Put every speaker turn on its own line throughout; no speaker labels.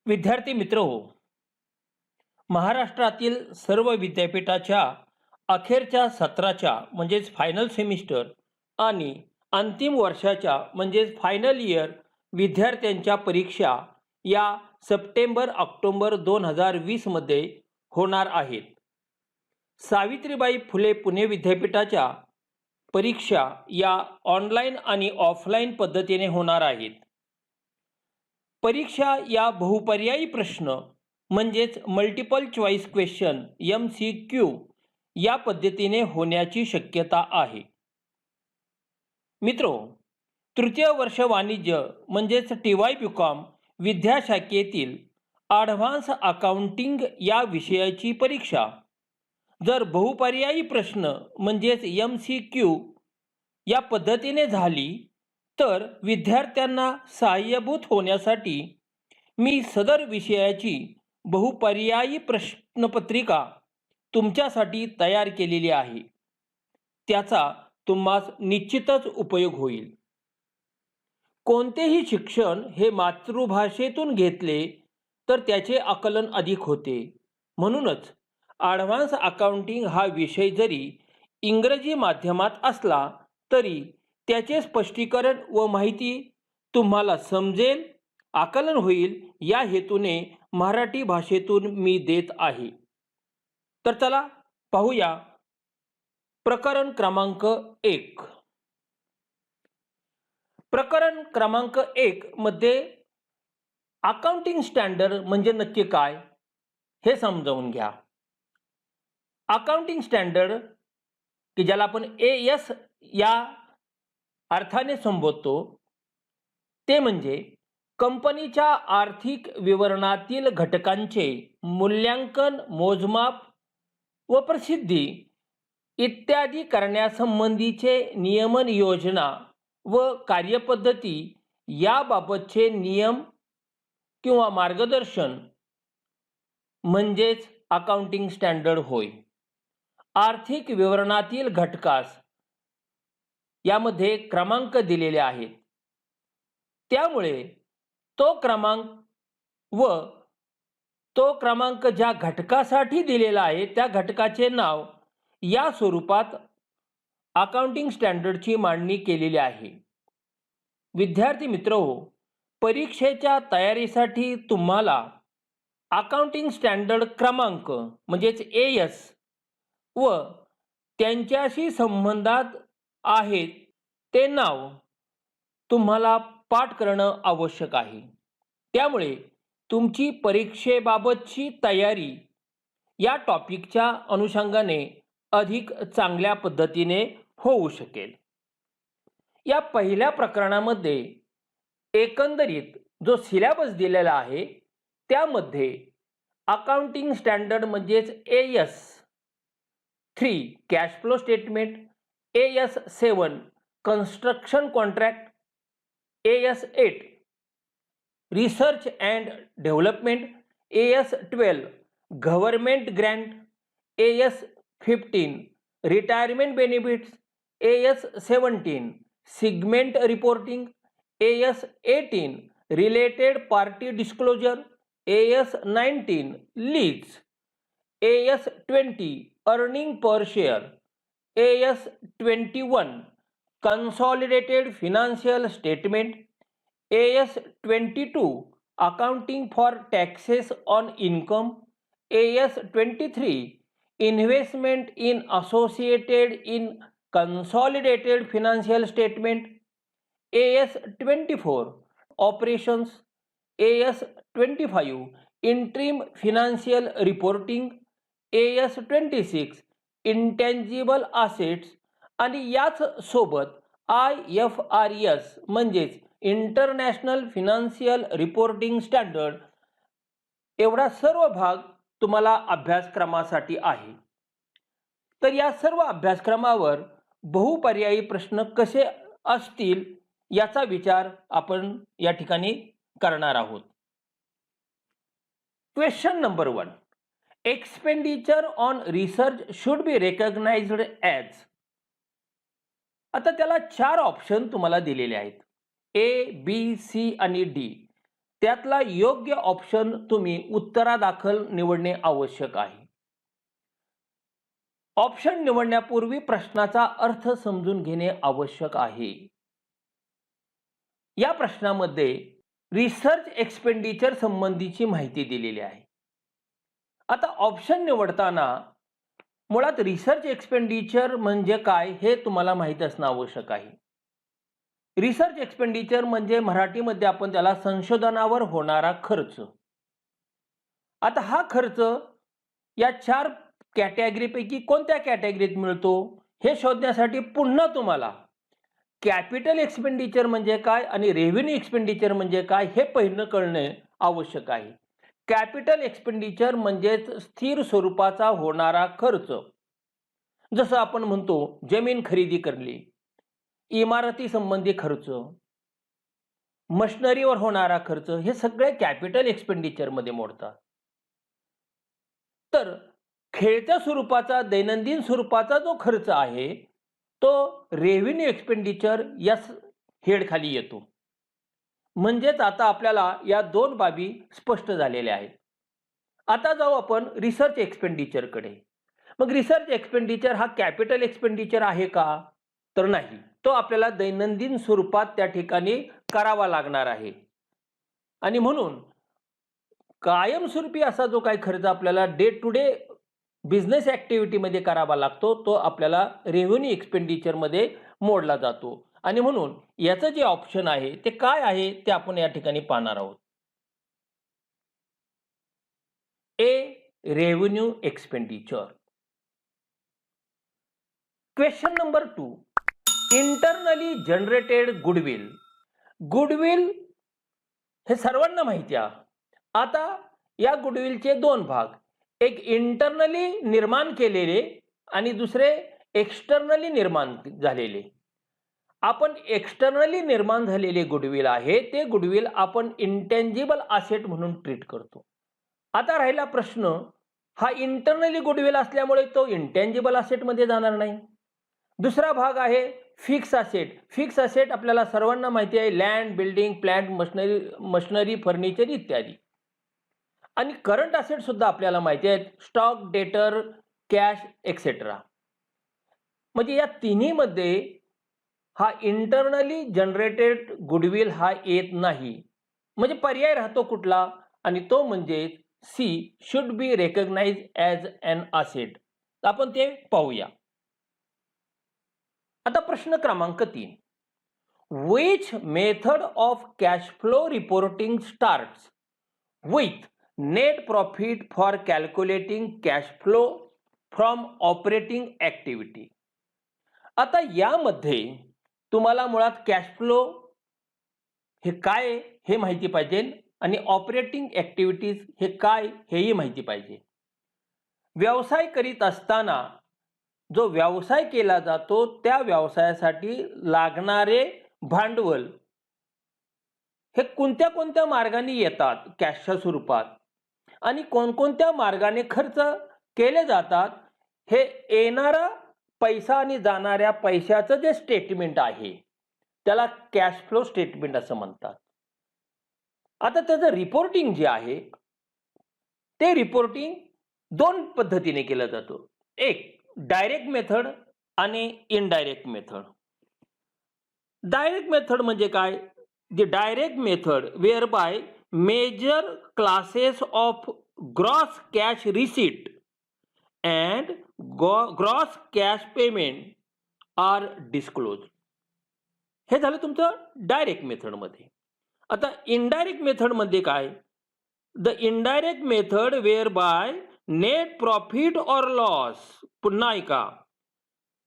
विद्यार्थी मित्र हो, महाराष्ट्रातील सर्व विद्यापीठाच्या अखेरच्या सत्राच्या म्हणजेच फायनल सेमिस्टर आणि अंतिम वर्षाच्या म्हणजेच फायनल इयर विद्यार्थ्यांच्या परीक्षा या सप्टेंबर-ऑक्टोबर 2020 मध्ये होणार आहेत. सावित्रीबाई फुले पुणे विद्यापीठाच्या परीक्षा या ऑनलाईन आणि ऑफलाईन पद्धतीने होणार आहेत. परीक्षा या बहुपर्यायी प्रश्न म्हणजेच मल्टिपल चॉईस क्वेश्चन MCQ या पद्धतीने होण्याची शक्यता आहे. मित्रो, तृतीय वर्ष वाणिज्य म्हणजेच TY विद्याशाखेतील ॲडव्हान्स अकाउंटिंग या विषयाची परीक्षा जर बहुपर्यायी प्रश्न म्हणजेच MCQ या पद्धतीने झाली तर विद्यार्थ्यांना सहाय्यभूत होण्यासाठी मी सदर विषयाची बहुपर्यायी प्रश्नपत्रिका तुमच्यासाठी तयार केलेली आहे. त्याचा तुम्हास निश्चितच उपयोग होईल. कोणतेही शिक्षण हे मातृभाषेतून घेतले तर त्याचे आकलन अधिक होते. म्हणूनच ॲडव्हान्स अकाउंटिंग हा विषय जरी इंग्रजी माध्यमात असला तरी त्याचे स्पष्टीकरण व माहिती तुम्हाला समजेल, आकलन होईल या हेतूने मराठी भाषेतून मी देत आहे. तर चला पाहूया प्रकरण क्रमांक 1. प्रकरण क्रमांक 1 मध्ये अकाउंटिंग स्टँडर्ड म्हणजे नक्की काय हे समजावून घ्या. अकाउंटिंग स्टँडर्ड की ज्याला आपण AS या अर्थाने संबोधतो ते म्हणजे कंपनीच्या आर्थिक विवरणातील घटकांचे मूल्यांकन, मोजमाप व प्रसिद्धी इत्यादी करण्यासंबंधीचे नियमन, योजना व कार्यपद्धती याबाबतचे नियम किंवा मार्गदर्शन म्हणजेच अकाउंटिंग स्टँडर्ड होय. आर्थिक विवरणातील घटकास यामध्ये क्रमांक दिलेले आहेत. त्यामुळे तो क्रमांक ज्या घटकासाठी दिलेला आहे त्या घटकाचे नाव या स्वरूपात अकाउंटिंग स्टँडर्डची मांडणी केलेली आहे. विद्यार्थी मित्रहो, परीक्षेच्या तयारीसाठी तुम्हाला अकाउंटिंग स्टँडर्ड क्रमांक म्हणजेच AS व त्यांच्याशी संबंधात आहेत ते नाव तुम्हाला पाठ करणं आवश्यक आहे. त्यामुळे तुमची परीक्षेबाबतची तयारी या टॉपिकच्या अनुषंगाने अधिक चांगल्या पद्धतीने होऊ शकेल. या पहिल्या प्रकरणामध्ये एकंदरीत जो सिलेबस दिलेला आहे त्यामध्ये अकाउंटिंग स्टँडर्ड म्हणजेच AS3 cash flow statement, AS7 construction contract, AS8 research and development, AS12 government grant, AS15 retirement benefits, AS17 segment reporting, AS18 related party disclosure, AS19 lease, AS20 earning per share, AS21 consolidated financial statement, AS22 accounting for taxes on income, AS23 investment in associated in consolidated financial statement, AS24 operations, AS25 interim financial reporting, AS26 intangible assets आणि याच सोबत IFRS म्हणजेच international financial reporting standard एवढा सर्व भाग तुम्हाला अभ्यासक्रमासाठी आहे. तर या सर्व अभ्यासक्रमावर बहुपर्यायी प्रश्न कसे असतील याचा विचार आपण या ठिकाणी करणार आहोत. Question number 1. Expenditure on research should be recognised as. आता त्याला 4 ऑप्शन तुम्हाला दिलेले आहेत A, B, C आणि D. त्यातला योग्य ऑप्शन तुम्ही उत्तरादाखल निवडणे आवश्यक आहे. ऑप्शन निवडण्यापूर्वी प्रश्नाचा अर्थ समजून घेणे आवश्यक आहे. या प्रश्नामध्ये रिसर्च एक्सपेंडिचर संबंधीची माहिती दिलेली आहे. आता ऑप्शन निवडताना मुळात रिसर्च एक्सपेंडिचर म्हणजे काय हे तुम्हाला माहित असणं आवश्यक आहे. रिसर्च एक्सपेंडिचर म्हणजे मराठीमध्ये आपण त्याला संशोधनावर होणारा खर्च. आता हा खर्च या 4 कॅटेगरीपैकी कोणत्या कॅटेगरीत मिळतो हे शोधण्यासाठी पुन्हा तुम्हाला कॅपिटल एक्सपेंडिचर म्हणजे काय आणि रेव्हेन्यू एक्सपेंडिचर म्हणजे काय हे पहिलं कळणे आवश्यक आहे. कॅपिटल एक्सपेंडिचर म्हणजे स्थिर स्वरूपाचा होणारा खर्च. जसं आपण म्हणतो जमीन खरेदी करणे, इमारती संबंधी खर्च, मशिनरीवर होणारा खर्च, हे सगळे कॅपिटल एक्सपेंडिचर मध्ये मोडतात. तर खेळत्या स्वरूपाचा दैनंदिन स्वरूपाचा जो खर्च आहे तो रेव्हेन्यू एक्सपेंडिचर या हेड खाली येतो. म्हणजेच आता आपल्याला या 2 बाबी स्पष्ट झालेल्या आहेत. आता जाऊ आपण रिसर्च एक्सपेंडिचर कडे. मग रिसर्च एक्सपेंडिचर हा कॅपिटल एक्सपेंडिचर आहे का? तर नाही. तो आपल्याला दैनंदिन स्वरूपात त्या ठिकाणी करावा लागणार आहे. आणि म्हणून कायमस्वरूपी असा जो काही खर्च आपल्याला डे टू डे बिझनेस ॲक्टिव्हिटीमध्ये करावा लागतो तो आपल्याला रेव्हेन्यू एक्सपेंडिचरमध्ये मोडला जातो. आणि म्हणून याचं जे ऑप्शन आहे ते काय आहे ते आपण या ठिकाणी पाहणार आहोत. A revenue expenditure. Question number 2, internally generated goodwill. Goodwill हे सर्वांना माहिती आहे. आता या गुडविलचे 2 भाग, एक इंटरनली निर्माण केलेले आणि दुसरे एक्सटर्नली निर्माण झालेले. आपण एक्सटर्नली निर्माण झालेले गुडविल आहे ते गुडविल आपण इंटेंजिबल असेट म्हणून ट्रीट करतो. आता राहिला प्रश्न, हा इंटरनली गुडविल असल्यामुळे तो इंटेंजिबल असेट मध्ये जाणार नाही. दुसरा भाग आहे फिक्स असेट. फिक्स असेट आपल्याला सर्वांना माहिती आहे, land, building, plant, machinery, furniture इत्यादी. आणि करंट असेट सुद्धा आपल्याला माहिती आहेत, स्टॉक, डेटर, कॅश एक्सेट्रा. म्हणजे या तिन्हीमध्ये हा इंटरनली जनरेटेड गुडविल हा येत नाही. म्हणजे पर्याय राहतो कुठला? आणि तो म्हणजे C, should be recognise as an asset. आपण ते पाहूया. आता प्रश्न क्रमांक 3, which method of cash flow reporting starts with net profit for calculating cash flow from operating activity. आता यामध्ये तुम्हाला मुळात कॅश फ्लो हे काय हे माहिती पाहिजे आणि ऑपरेटिंग ॲक्टिव्हिटीज हे काय हेही माहिती पाहिजे. व्यवसाय करीत असताना जो व्यवसाय केला जातो त्या व्यवसायासाठी लागणारे भांडवल हे कोणत्या कोणत्या मार्गाने येतात कॅशच्या स्वरूपात आणि कोणकोणत्या मार्गाने खर्च केले जातात, हे येणारा पैसा आणि जाणाऱ्या पैशाचं जे स्टेटमेंट आहे त्याला कॅश फ्लो स्टेटमेंट असं म्हणतात. आता त्याचं रिपोर्टिंग जे आहे ते रिपोर्टिंग 2 पद्धतीने केलं जातं. एक डायरेक्ट मेथड आणि इनडायरेक्ट मेथड. डायरेक्ट मेथड म्हणजे काय? The direct method whereby major classes of gross cash receipt and gross cash payment are disclose. हे झालं तुमचं डायरेक्ट मेथडमध्ये. आता इनडायरेक्ट मेथडमध्ये काय? The indirect method whereby net profit or loss. पुन्हा ऐका,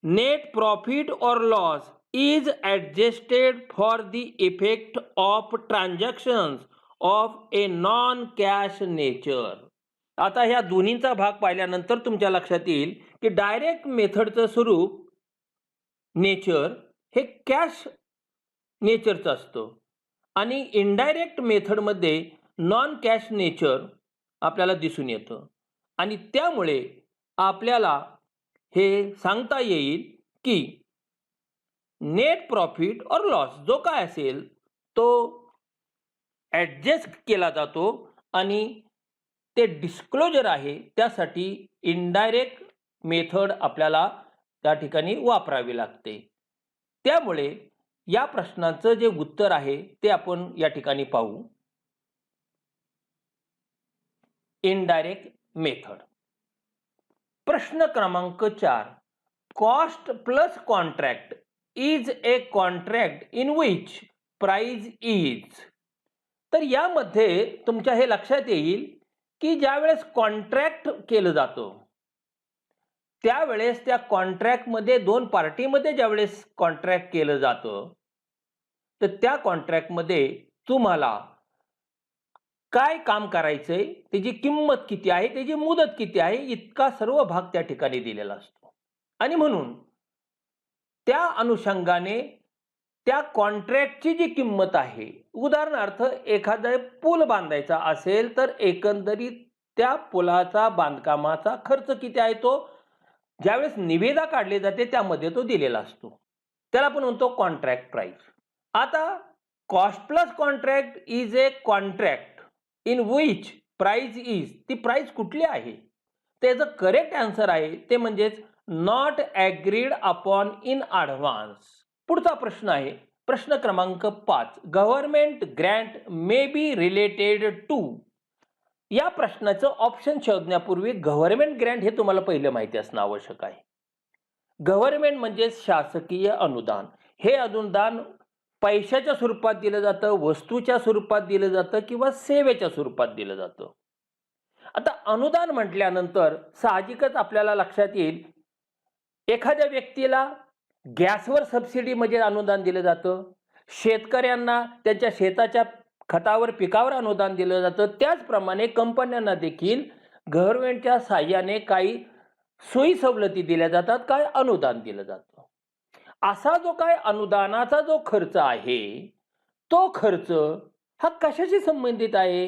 net profit or loss is adjusted for the effect of transactions of a non cash nature. आता ह्या दोन्हींचा भाग पाहिल्यानंतर तुमच्या लक्षात येईल की डायरेक्ट मेथडचं स्वरूप नेचर हे कॅश नेचरचं असतं आणि इनडायरेक्ट मेथडमध्ये नॉन कॅश नेचर आपल्याला दिसून येतं. आणि त्यामुळे आपल्याला हे सांगता येईल की नेट प्रॉफिट और लॉस जो काय असेल तो ॲडजस्ट केला जातो आणि ते डिस्क्लोजर आहे त्यासाठी इनडायरेक्ट मेथड आपल्याला त्या ठिकाणी वापरावी लागते. त्यामुळे या प्रश्नाचं जे उत्तर आहे ते आपण या ठिकाणी पाहू. Indirect method. प्रश्न क्रमांक 4. Cost plus contract is a contract in which price is. तर यामध्ये तुमच्या हे लक्षात येईल की ज्यावेळेस कॉन्ट्रॅक्ट केलं जातं त्यावेळेस त्या कॉन्ट्रॅक्टमध्ये दोन पार्टीमध्ये ज्यावेळेस कॉन्ट्रॅक्ट केलं जातं तर त्या कॉन्ट्रॅक्टमध्ये तुम्हाला काय काम करायचंय, त्याची किंमत किती आहे, त्याची मुदत किती आहे, इतका सर्व भाग त्या ठिकाणी दिलेला असतो. आणि म्हणून त्या अनुषंगाने त्या कॉन्ट्रॅक्टची जी किंमत आहे, उदाहरणार्थ एखादा पूल बांधायचा असेल तर एकंदरीत त्या पुलाचा बांधकामाचा खर्च किती आहे तो ज्यावेळेस निविदा काढली जाते त्यामध्ये तो दिलेला असतो. त्याला आपण म्हणतो कॉन्ट्रॅक्ट प्राइस. आता cost plus contract is a contract in which price is. ती प्राइस कुठली आहे? त्याचं करेक्ट आन्सर आहे ते म्हणजेच not agreed upon in advance. पुढचा प्रश्न आहे प्रश्न क्रमांक 5. Government grant may be related to. या प्रश्नाचं ऑप्शन शोधण्यापूर्वी गव्हर्नमेंट ग्रँट हे तुम्हाला पहिलं माहिती असणं आवश्यक आहे. गव्हर्नमेंट म्हणजे शासकीय अनुदान. हे अनुदान पैशाच्या स्वरूपात दिलं जातं, वस्तूच्या स्वरूपात दिलं जातं किंवा सेवेच्या स्वरूपात दिलं जातं. आता अनुदान म्हटल्यानंतर साहजिकच आपल्याला लक्षात येईल एखाद्या व्यक्तीला गॅसवर सबसिडी म्हणजे अनुदान दिलं जातं, शेतकऱ्यांना त्यांच्या शेताच्या खतावर पिकावर अनुदान दिलं जातं. त्याचप्रमाणे कंपन्यांना देखील गव्हर्नमेंटच्या साह्याने काही सोयी सवलती दिल्या जातात, काय अनुदान दिलं जातं. असा जो काय अनुदानाचा जो खर्च आहे तो खर्च हा कशाशी संबंधित आहे?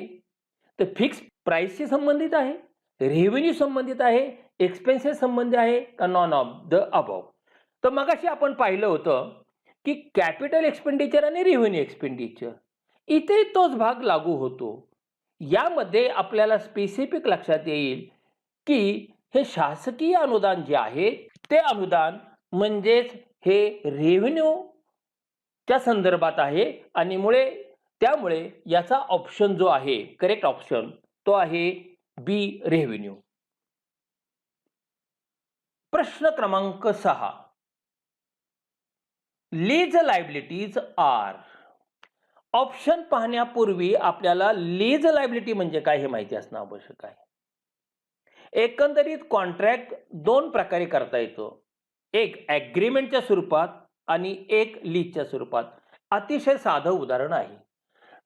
तर फिक्स प्राइसशी संबंधित आहे, रेव्हेन्यू संबंधित आहे, एक्सपेन्सेस संबंधित आहे का नॉन ऑफ द अबव. तर मगाशी आपण पाहिलं होतं की कॅपिटल एक्सपेंडिचर आणि रेव्हेन्यू एक्सपेंडिचर इथे तोच भाग लागू होतो. यामध्ये आपल्याला स्पेसिफिक लक्षात येईल की हे शासकीय अनुदान जे आहे ते अनुदान म्हणजेच हे रेव्हेन्यूच्या संदर्भात आहे आणि त्यामुळे याचा ऑप्शन जो आहे करेक्ट ऑप्शन तो आहे बी रेव्हेन्यू. प्रश्न क्रमांक 6. Lease liabilities R. ऑप्शन पाहण्यापूर्वी आपल्याला लीज लायबिलिटी म्हणजे काय हे माहिती असणं आवश्यक आहे. एकंदरीत कॉन्ट्रॅक्ट दोन प्रकारे करता येतो, एक ॲग्रीमेंटच्या स्वरूपात आणि एक लीजच्या स्वरूपात. अतिशय साधं उदाहरण आहे.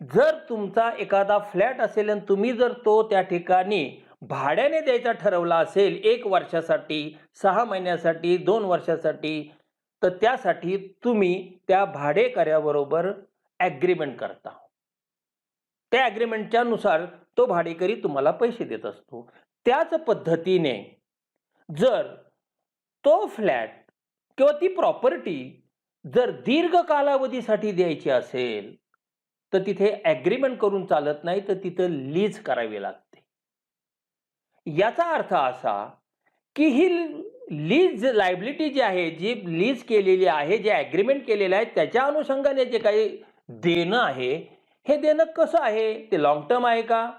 जर तुमचा एखादा फ्लॅट असेल आणि तुम्ही जर तो त्या ठिकाणी भाड्याने द्यायचा ठरवला असेल 1 वर्षासाठी, 6 महिन्यासाठी, 2 वर्षासाठी, तर त्यासाठी तुम्ही त्या भाडेकऱ्याबरोबर ॲग्रीमेंट करता. त्या ॲग्रीमेंटच्या नुसार तो भाडेकरी तुम्हाला पैसे देत असतो. त्याच पद्धतीने जर तो फ्लॅट किंवा ती प्रॉपर्टी जर दीर्घ कालावधीसाठी द्यायची असेल तर तिथे ॲग्रीमेंट करून चालत नाही, तर तिथं लीज करावी लागते. याचा अर्थ असा की ही लीज लायबिलिटी जी आहे, जी लीज केलेली आहे, जे ॲग्रीमेंट केलेलं आहे त्याच्या अनुषंगाने जे काही देणं आहे हे देणं कसं आहे? ते लॉंग टर्म आहे का?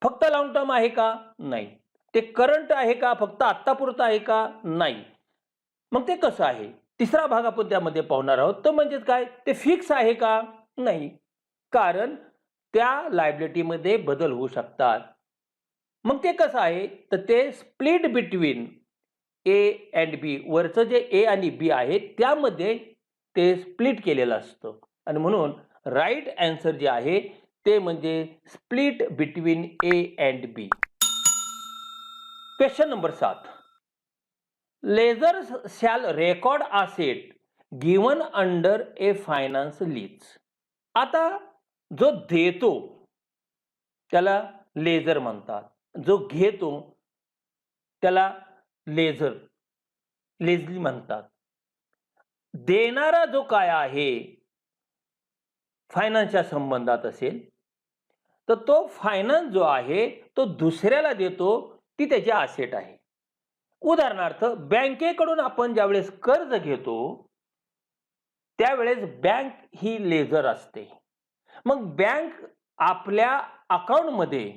फक्त लॉंग टर्म आहे का? नाही. ते करंट आहे का? फक्त आत्तापुरतं आहे का? नाही. मग ते कसं आहे? तिसरा भाग आपण त्यामध्ये पाहणार आहोत. तो म्हणजे काय? ते फिक्स आहे का? नाही. कारण त्या लायबिलिटीमध्ये बदल होऊ शकतात. मग ते कसं आहे? तर ते स्प्लिट बिटवीन ए अँड बी. वरचं जे ए आणि बी आहे त्यामध्ये ते स्प्लिट केलेलं असतं आणि म्हणून राईट आन्सर जे आहे ते म्हणजे split between A and B. Question number 7. Ledgers shall record asset given under a finance lease. आता जो देतो त्याला लेजर म्हणतात, जो घेतो त्याला लेजली म्हणतात. देणारा जो काय आहे फायनान्सच्या संबंधात असेल तर तो फायनान्स जो आहे तो दुसऱ्याला देतो, ती त्याची असेट आहे. उदाहरणार्थ बँकेकडून आपण ज्यावेळेस कर्ज घेतो त्यावेळेस बँक ही लेजर असते. मग बँक आपल्या अकाउंटमध्ये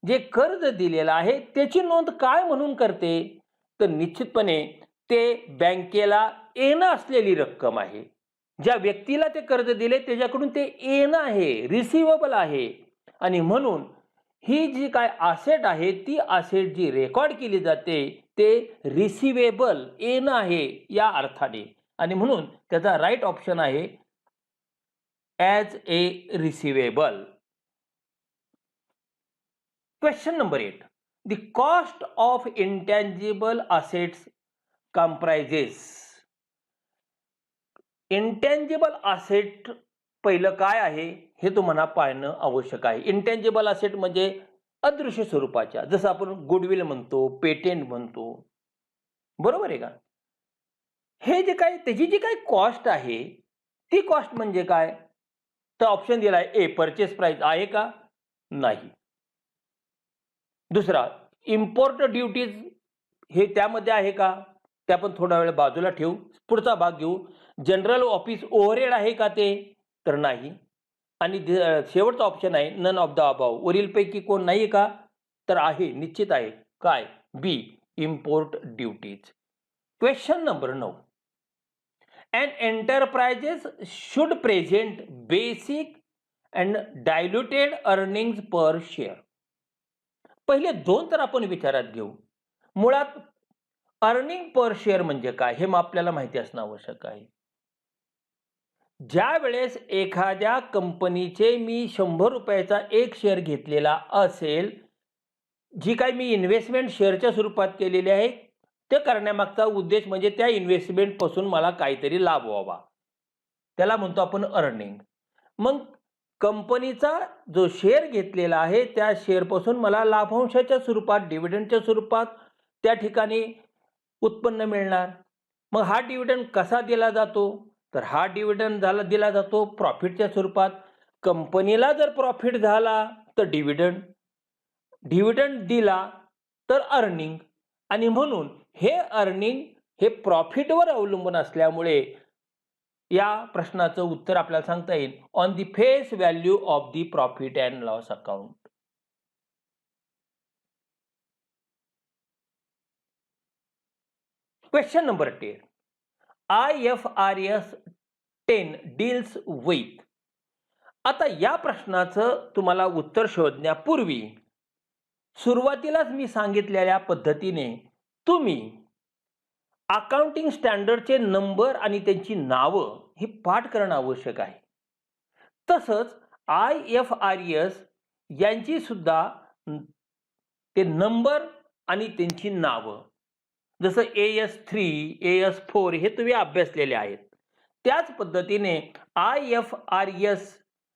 जे कर्ज दिलेलं आहे त्याची नोंद काय म्हणून करते, तर निश्चितपणे ते बँकेला येणं असलेली रक्कम आहे. ज्या व्यक्तीला ते कर्ज दिले त्याच्याकडून ते येणं आहे, रिसिव्हेबल आहे. आणि म्हणून ही जी काय असेट आहे ती असेट जी रेकॉर्ड केली जाते ते रिसिव्हेबल येणं आहे या अर्थाने. आणि म्हणून त्याचा राईट ऑप्शन आहे as a receivable. Question number 8. The cost of intangible assets comprises. Intangible asset पहिलं काय आहे हे तुम्हाला पाहणं आवश्यक आहे. इंटँजिबल असेट म्हणजे अदृश्य स्वरूपाच्या, जसं आपण गुडविल म्हणतो, पेटेंट म्हणतो, बरोबर आहे का. हे जे काय त्याची जी काही कॉस्ट आहे ती कॉस्ट म्हणजे काय, तर ऑप्शन दिलाय ए परचेस प्राइस आहे का, नाही. दुसरा इम्पोर्ट ड्युटीज हे त्यामध्ये आहे का, ते आपण थोडा वेळ बाजूला ठेवू, पुढचा भाग घेऊ. जनरल ऑफिस ओव्हरहेड आहे का ते, तर नाही. आणि शेवटचा ऑप्शन आहे नन ऑफ द अबाव, वरीलपैकी कोण नाही का, तर आहे, निश्चित आहे. काय, B import duties. Question number 9. And enterprises should present basic and diluted earnings per share. पहिले दोन तर आपण विचारात घेऊ. मुळात अर्निंग पर शेअर म्हणजे काय हे आपल्याला माहिती असणं आवश्यक आहे. ज्या वेळेस एखाद्या कंपनीचे मी 100 रुपयाचा एक शेअर घेतलेला असेल, जी काही मी इन्व्हेस्टमेंट शेअरच्या स्वरूपात केलेली आहे, ते करण्यामागचा उद्देश म्हणजे त्या इन्व्हेस्टमेंट पासून मला काहीतरी लाभ व्हावा, त्याला म्हणतो आपण अर्निंग. मग कंपनीचा जो शेअर घेतलेला आहे त्या शेअरपासून मला लाभांशाच्या स्वरूपात, डिव्हिडंडच्या स्वरूपात त्या ठिकाणी उत्पन्न मिळणार. मग हा डिव्हिडंड कसा दिला जातो, तर हा डिव्हिडंड दिला जातो प्रॉफिटच्या स्वरूपात. कंपनीला जर प्रॉफिट झाला तर डिव्हिडंड, डिव्हिडंड दिला तर अर्निंग. आणि म्हणून हे अर्निंग हे प्रॉफिटवर अवलंबून असल्यामुळे या प्रश्नाचं उत्तर आपल्याला सांगता येईल on the face value of the profit and loss account. Question number 10. IFRS 10 deals with. आता या प्रश्नाचं तुम्हाला उत्तर शोधण्यापूर्वी सुरुवातीलाच मी सांगितलेल्या पद्धतीने तुम्ही अकाउंटिंग स्टँडर्डचे नंबर आणि त्यांची नावं ही पाठ करणं आवश्यक आहे. तसंच IFRS यांची सुद्धा ते नंबर आणि त्यांची नावं, जसं AS3, AS4 हे तुम्ही अभ्यासलेले आहेत, त्याच पद्धतीने IFRS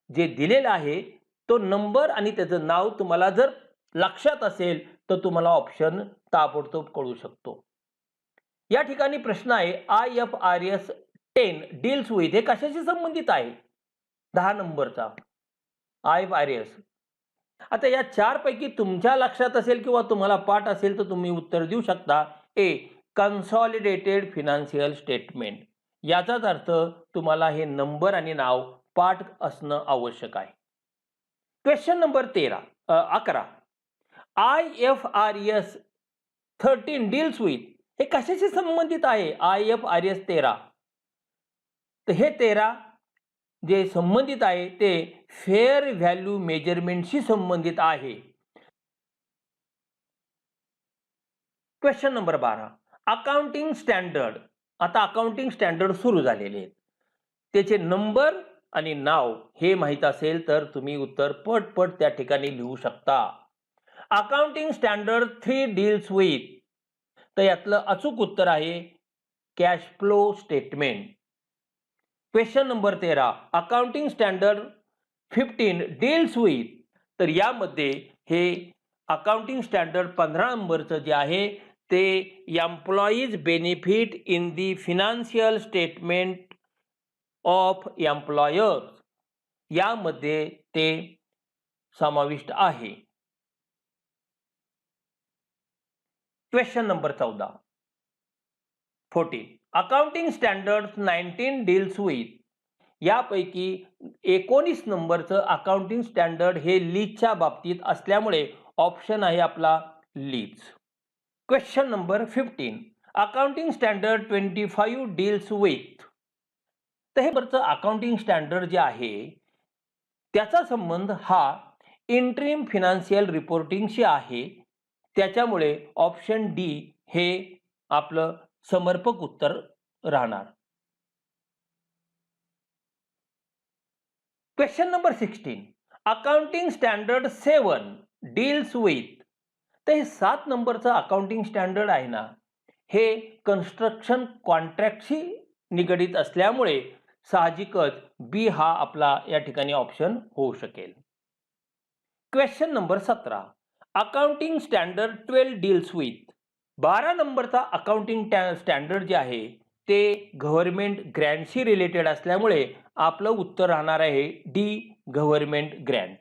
जे दिलेलं आहे तो नंबर आणि त्याचं नाव तुम्हाला जर लक्षात असेल तर तुम्हाला ऑप्शन ताबडतोब कळू शकतो. या ठिकाणी प्रश्न आहे IFRS 10 डील्स विथ हे कशाशी संबंधित आहे, 10 नंबरचा IFRS. आता या चार पैकी तुमच्या लक्षात असेल किंवा तुम्हाला पाठ असेल तर तुम्ही उत्तर देऊ शकता. ए कन्सॉलिडेटेड फिनान्शियल स्टेटमेंट, याचाच अर्थ तुम्हाला हे नंबर आणि नाव पाठ असणं आवश्यक आहे. Question number 11. IFRS 13 deals with हे कशाशी संबंधित आहे, IFRS 13. तर हे 13 जे संबंधित आहे ते फेअर व्हॅल्यू मेजरमेंटशी संबंधित आहे. Question number 12. Accounting standard. आता अकाउंटिंग स्टँडर्ड सुरू झालेले आहेत, त्याचे नंबर आणि नाव हे माहित असेल तर तुम्ही उत्तर पटपट त्या ठिकाणी लिहू शकता. अकाउंटिंग स्टँडर्ड 3 डील्स विथ, तर यातलं अचूक उत्तर आहे cash flow statement. Question number 13. Accounting standard 15 deals with, तर यामध्ये हे अकाउंटिंग स्टँडर्ड 15 नंबरचं जे आहे ते employees benefit in the financial statement of employers यामध्ये ते समाविष्ट आहे. Question number 14. Accounting standards 19 deals with. यापैकी 19 नंबरचं अकाउंटिंग स्टँडर्ड हे लीजच्या बाबतीत असल्यामुळे ऑप्शन आहे आपला lease. Question number 15. Accounting standard 25 deals with. तर हे वरचं अकाउंटिंग स्टँडर्ड जे आहे त्याचा संबंध हा इंटरिम फिनान्शियल रिपोर्टिंगशी आहे. त्याच्यामुळे ऑप्शन डी हे आपलं समर्पक उत्तर राहणार. Question number 16. Accounting standard 7 deals with. तर हे 7 नंबरचं अकाउंटिंग स्टँडर्ड आहे ना, हे कन्स्ट्रक्शन कॉन्ट्रॅक्टशी निगडित असल्यामुळे साहजिकच बी हा आपला या ठिकाणी ऑप्शन होऊ शकेल. Question number 17. Accounting standard 12 deals with. 12 नंबरचा अकाउंटिंग स्टँडर्ड जे आहे ते गव्हर्नमेंट ग्रँटशी रिलेटेड असल्यामुळे आपलं उत्तर राहणार आहे D, government Grant.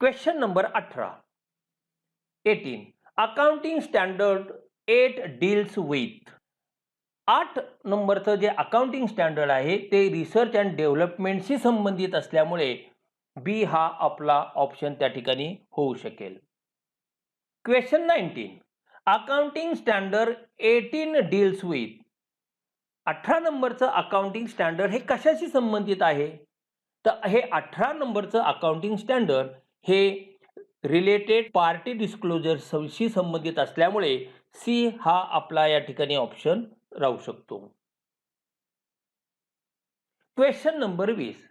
Question number 18. Accounting standard 8 deals with. 8 नंबरचं जे अकाउंटिंग स्टँडर्ड आहे ते रिसर्च अँड डेव्हलपमेंटशी संबंधित असल्यामुळे बी हा आपला ऑप्शन त्या ठिकाणी होऊ शकेल. Question 19. Accounting standard 18 deals with. 18 नंबरचं अकाउंटिंग स्टँडर्ड हे कशाशी संबंधित आहे? तर हे 18 नंबरचं अकाउंटिंग स्टँडर्ड हे रिलेटेड पार्टी डिस्क्लोजरशी संबंधित असल्यामुळे सी हा आपला या ठिकाणी ऑप्शन राहू शकतो. Question number 20.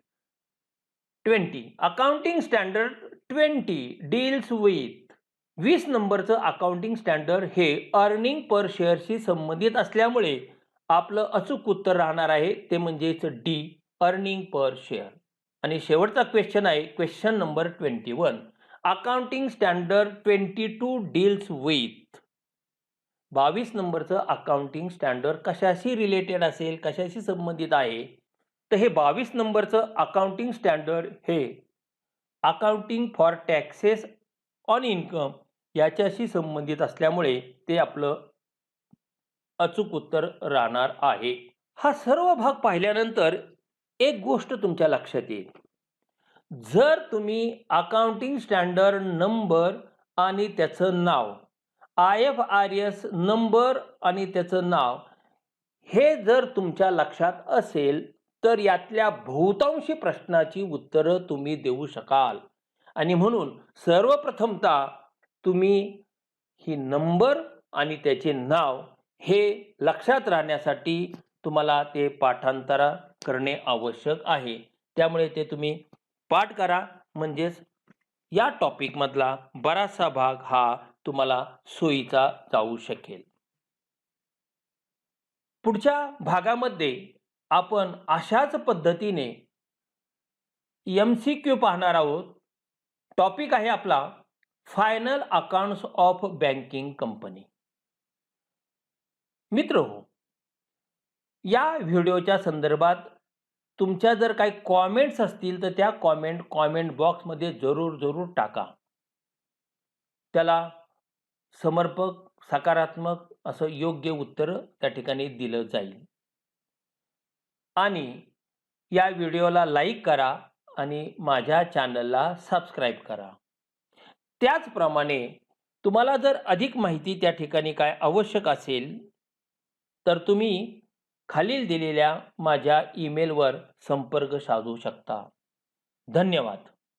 Accounting standard 20 deals with. 20 नंबरचं अकाउंटिंग स्टँडर्ड हे अर्निंग पर शेअरशी संबंधित असल्यामुळे आपलं अचूक उत्तर राहणार आहे ते म्हणजेच डी, अर्निंग पर शेअर. आणि शेवटचा क्वेश्चन आहे question number 21. Accounting standard 22 deals with. 22 नंबरचं अकाउंटिंग स्टँडर्ड कशाशी रिलेटेड असेल, कशाशी संबंधित आहे? तर हे 22 नंबरचं अकाउंटिंग स्टँडर्ड हे accounting for taxes on income याच्याशी संबंधित असल्यामुळे ते आपलं अचूक उत्तर राहणार आहे. हा सर्व भाग पाहिल्यानंतर एक गोष्ट तुमच्या लक्षात येईल. जर तुम्ही अकाउंटिंग स्टँडर्ड नंबर आणि त्याचं नाव, IFRS नंबर आणि त्याचं नाव हे जर तुमच्या लक्षात असेल तर यातल्या बहुतांशी प्रश्नाची उत्तरं तुम्ही देऊ शकाल. आणि म्हणून सर्वप्रथमतः तुम्ही ही नंबर आणि त्याचे नाव हे लक्षात राहण्यासाठी तुम्हाला ते पाठांतर करणे आवश्यक आहे. त्यामुळे ते तुम्ही पाठ करा, म्हणजेच या टॉपिकमधला बराचसा भाग हा तुम्हाला सोयीचा जाऊ शकेल. पुढच्या भागामध्ये आपण अशाच पद्धतीने MCQ पाहणार आहोत. टॉपिक आहे आपला final accounts of banking company. मित्रहो, या व्हिडिओच्या संदर्भात तुमच्या जर काही कॉमेंट्स असतील तर त्या कॉमेंट बॉक्समध्ये जरूर टाका. त्याला समर्पक, सकारात्मक असं योग्य उत्तर त्या ठिकाणी दिलं जाईल. आणि या व्हिडिओला लाईक करा आणि माझ्या चॅनलला सबस्क्राईब करा. त्याचप्रमाणे तुम्हाला जर अधिक माहिती त्या ठिकाणी काय आवश्यक असेल तर तुम्ही खालील दिलेल्या माझ्या ईमेलवर संपर्क साधू शकता. धन्यवाद.